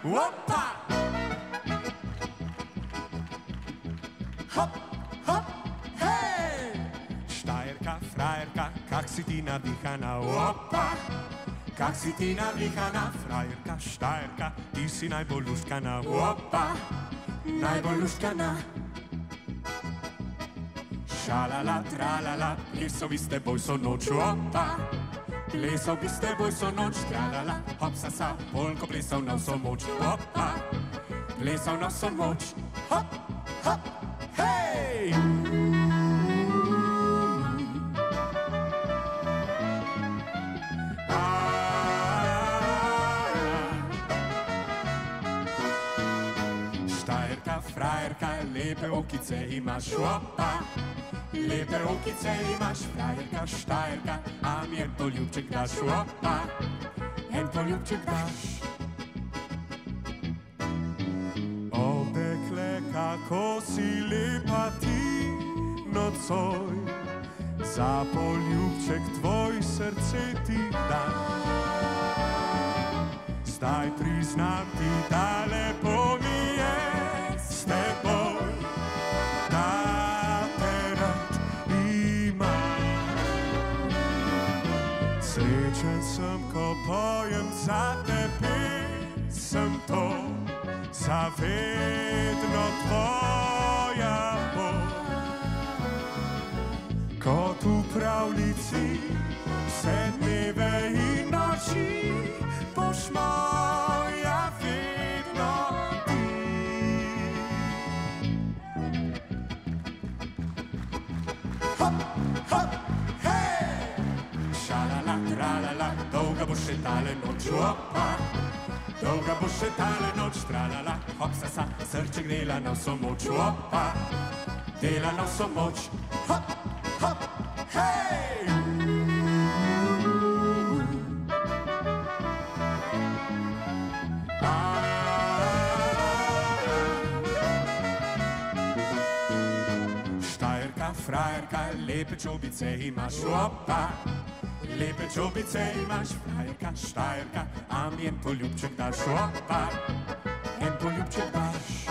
Opa! Hop, hop, hej! Štajerka frajerka, kak si ti navihana, opa! Kak si ti navihana, frajerka, štajerka, ti si najbolj luštkana, opa! Najbolj luštkana. Šalala, tralala, plesovi s teboj so noč, opa! Plesovi s teboj so noč, tralala, hop, sasa, polko plesal na vso moč, opa! Plesal na vso moč, hop, hop, hej! Štajerka, frajerka, lepe okice imaš, opa! Lepe okice imaš, frajerka, štajerka, a mi en poljubček daš, opa! En poljubček daš. O, dekle, kako si lepa ti nocoj, za poljubček tvoj srce ti dam. Zdaj priznam ti, da lepo mi je s teboj, da te rad imam. Srečen sem, ko pojem za tebe, sem to, za vedno tvoja bo. Kot v pravljici, vse dneve in noči, boš moja vedno ti. Hop, hop, hej! Šalala, tralala, dolga bo še tale noč, opa! Dolga bo še tale noč, tralala, hop, sasa, srček dela na vso moč, opa! Dela na vso moč, hop, hop, hej! Štajerka, frajerka, lepe čobice imaš, opa! Lepe čobice imaš, frajerka, štajerka, a mi en poljubček daš, opa! En poljubček daš.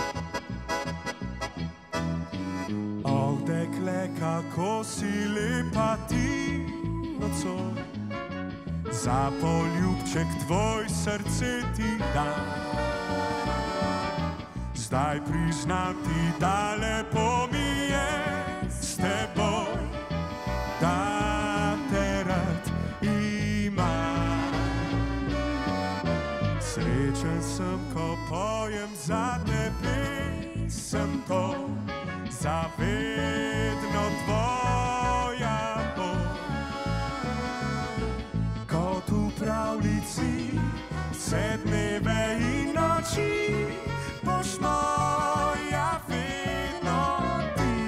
O, dekle, kako si lepa ti nocoj, za poljubček tvoj srce ti dam. Zdaj priznam ti, da lepo mi je s teboj, da te rad imam. Srečen sem, ko pojem za tebe, sem to, za vedno tvoja bo. Kot v pravljici, vse dneve in noči, boš moja vedno ti.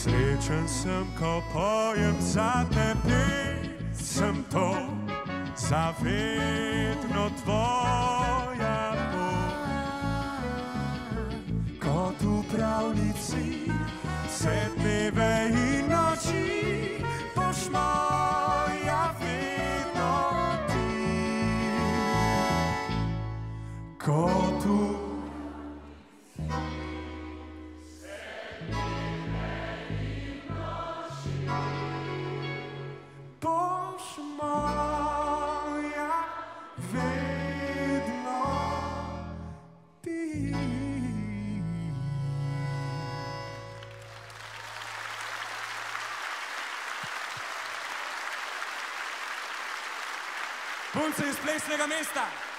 Srečen sem, ko pojem za tebe, sem to, za vedno tvoja bo. Kot v pravljici, vse dneve in noči, boš moja vedno ti. Kot v punce iz Plesnega Mesta.